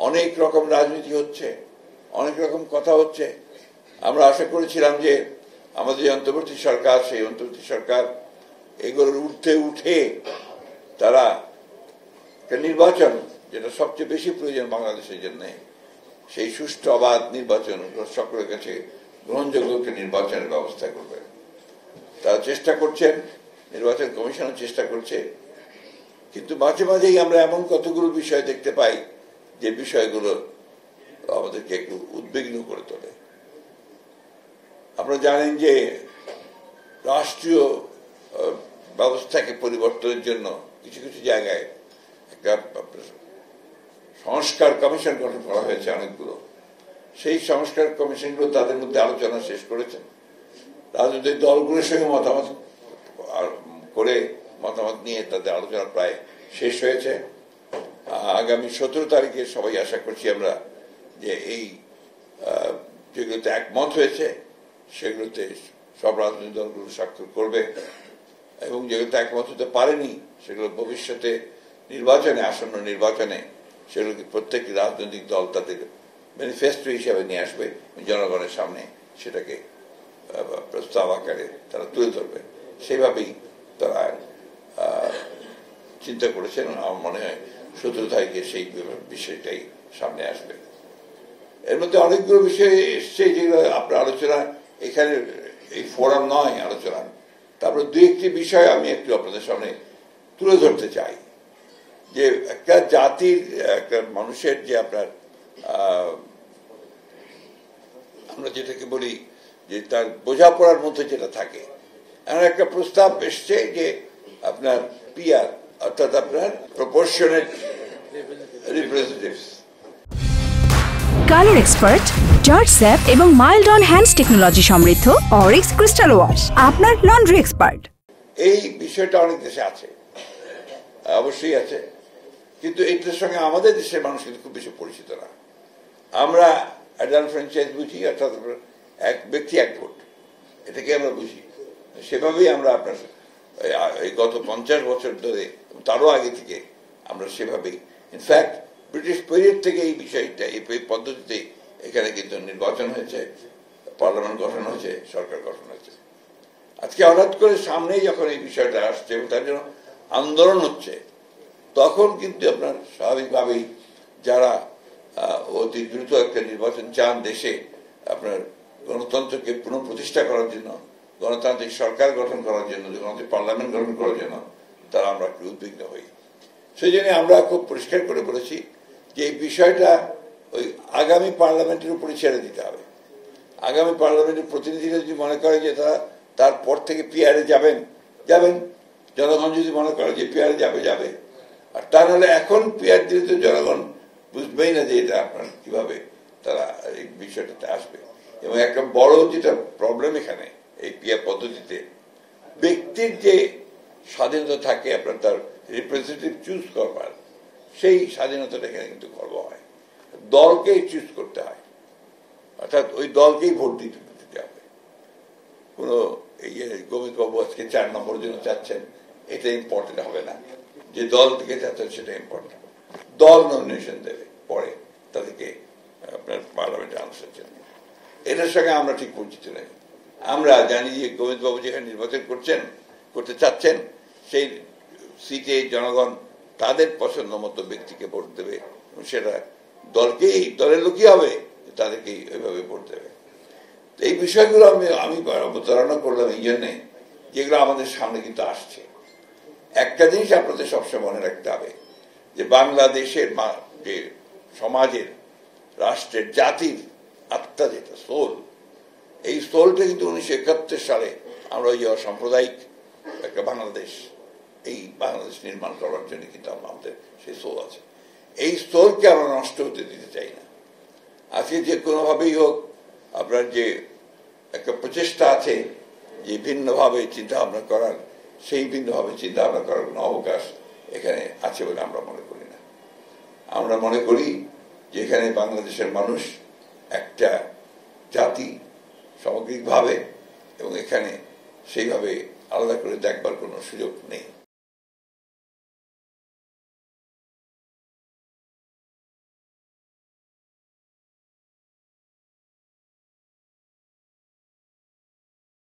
অনেক রকম রাজনীতি হচ্ছে, অনেক রকম কথা হচ্ছে। আমরা আশা করেছিলাম যে আমাদের যে অন্তর্বর্তী সরকার, সেই অন্তর্বর্তী সরকার এগুলোর ঊর্ধ্বে উঠে তারা একটা নির্বাচন, যেটা সবচেয়ে বেশি প্রয়োজন বাংলাদেশের জন্য, সেই সুষ্ঠু অবাধ নির্বাচন সকলের কাছে গ্রহণযোগ্য একটা নির্বাচনের ব্যবস্থা করবে। তারা চেষ্টা করছেন, নির্বাচন কমিশনও চেষ্টা করছে, কিন্তু মাঝে মাঝেই আমরা এমন কতগুলো বিষয় দেখতে পাই যে বিষয়গুলো আমাদেরকে একটু উদ্বিগ্ন করে তোলে। আপনারা জানেন যে রাষ্ট্রীয় ব্যবস্থাকে পরিবর্তনের জন্য কিছু কিছু জায়গায় একটা সংস্কার কমিশন গঠন করা হয়েছে অনেকগুলো। সেই সংস্কার কমিশনগুলো তাদের মধ্যে আলোচনা শেষ করেছেন, রাজনৈতিক দলগুলোর সঙ্গে মতামত নিয়ে তাদের আলোচনা প্রায় শেষ হয়েছে। আগামী 17 তারিখে সবাই আশা করছি আমরা যে এই যেগুলোতে একমত হয়েছে সেগুলোতে সব রাজনৈতিক দলগুলো স্বাক্ষর করবে, এবং যেগুলোতে একমত হতে পারেনি সেগুলো ভবিষ্যতে নির্বাচনে, আসন্ন নির্বাচনে সেগুলোকে প্রত্যেকটি রাজনৈতিক দল তাদের ম্যানিফেস্টো হিসাবে নিয়ে আসবে, জনগণের সামনে সেটাকে প্রস্তাব আকারে তারা তুলে ধরবে। সেইভাবেই তারা চিন্তা করেছেন। আমার মনে হয় 17 তারিখে সেই বিষয়টাই সামনে আসবে। এর মধ্যে অনেকগুলো বিষয় এসছে যেগুলো আপনার আলোচনা, এখানে এই ফোরাম নয় আলোচনা। তারপরে দুই একটি বিষয় আমি একটু আপনাদের সামনে তুলে ধরতে চাই। যে একটা জাতির, একটা মানুষের যে আপনার আমরা যেটাকে বলি যে তার বোঝাপড়ার মধ্যে যেটা থাকে, এমন একটা প্রস্তাব এসছে যে আপনার পিআর, অর্থাৎ আপনার proportionate representatives. Colour expert, George sap এবং মাইল্ড অন হ্যান্ডস টেকনোলজি সমৃদ্ধ অরিক্স ক্রিস্টাল ওয়াশ আপনার লন্ড্রি এক্সপার্ট। এই বিষয়টা অনেক দেশে আছে, অবশ্যই আছে, কিন্তু এটার সঙ্গে আমাদের দেশের মানুষ কিন্তু খুব বেশি পরিচিত না। আমরা অ্যাডাল্ট ফ্র্যাঞ্চাইজ বুঝি, অর্থাৎ এক ব্যক্তি এক ভোট, এটাকে আমরা বুঝি। সেভাবেই আমরা আপনার এই গত 50 বছর ধরে, তারও আগে থেকে আমরা সেভাবেই, ইনফ্যাক্ট ব্রিটিশ পিরিয়ড থেকে এই বিষয়টা, এই পদ্ধতিতে এখানে কিন্তু নির্বাচন হয়েছে, পার্লামেন্ট গঠন হয়েছে, সরকার গঠন হয়েছে। আজকে হঠাৎ করে সামনেই যখন এই বিষয়টা আসছে এবং তার জন্য আন্দোলন হচ্ছে, তখন কিন্তু আপনার স্বাভাবিকভাবেই যারা অতি দ্রুত একটা নির্বাচন চান দেশে, আপনার গণতন্ত্রকে পুনঃপ্রতিষ্ঠা করার জন্য, গণতান্ত্রিক সরকার গঠন করার জন্য, গণতান্ত্রিক পার্লামেন্ট গঠন করার জন্য তারা আমরা একটু উদ্বিগ্ন হই। সেই জন্য আমরা খুব পরিষ্কার করে বলেছি যে এই বিষয়টা ওই আগামী পার্লামেন্টের উপরে ছেড়ে দিতে হবে। আগামী পার্লামেন্টের প্রতিনিধিরা যদি মনে করে যে তারা তারপর থেকে পিআরে যাবেন, জনগণ যদি মনে করে যে পিআরে যাবে, আর তা নাহলে এখন পিআর দিলে তো জনগণ বুঝবেই না যে এটা আপনার কিভাবে তারা এই বিষয়টাতে আসবে। এবং একটা বড় যেটা প্রবলেম এখানে এই পিআর পদ্ধতিতে, ব্যক্তির যে স্বাধীনতা থাকে আপনার তার রিপ্রেজেন্টেটিভ চুজ করবার, সেই স্বাধীনতাটা এখানে কিন্তু খর্ব হয়। দলকেই চুজ করতে হয়, অর্থাৎ ওই দলকেই ভোট দিতে হবে। কোনো এই গোবিন্দ বাবু আজকে 4 নম্বর জন্য চাচ্ছেন, এটা ইম্পর্টেন্ট হবে না। যে দল থেকে চাচ্ছেন সেটা ইম্পর্টেন্ট। দল নমিনেশন দেবে পরে তাদেরকে আপনার পার্লামেন্টে আনার জন্য। এটার সঙ্গে আমরা ঠিক পরিচিত নই। আমরা জানি যে গোবিন্দ বাবু যেখানে নির্বাচন করতে চাচ্ছেন, সেই সিটে জনগণ তাদের পছন্দ মতো ব্যক্তিকে ভোট দেবে, এবং সেটা দলের লোকই হবে, তাদেরকেই ওইভাবে ভোট দেবে। এই বিষয়গুলো আমি অবতারণা করলাম এই জন্যে, যেগুলো আমাদের সামনে কিন্তু আসছে। একটা জিনিস আপনাদের সবসময় মনে রাখতে হবে যে বাংলাদেশের যে সমাজের, রাষ্ট্রের, জাতির আত্মা যেটা সোল, এই সোলটা কিন্তু 1971 সালে আমরা ওই অসাম্প্রদায়িক একটা বাংলাদেশ, এই বাংলাদেশ নির্মাণ করার জন্য কিন্তু আমাদের সেই সোল আছে। এই সোলকে আমরা নষ্ট হতে দিতে চাই না। আজকে যে কোনোভাবেই হোক আপনার যে একটা প্রচেষ্টা আছে যে ভিন্নভাবে চিন্তা ভাবনা করার, সেই ভিন্নভাবে চিন্তা ভাবনা করার কোনো অবকাশ এখানে আছে বলে আমরা মনে করি না। আমরা মনে করি যে এখানে বাংলাদেশের মানুষ একটা জাতি সামগ্রিকভাবে, এবং এখানে সেইভাবে আলাদা করে দেখবার কোনো সুযোগ নেই।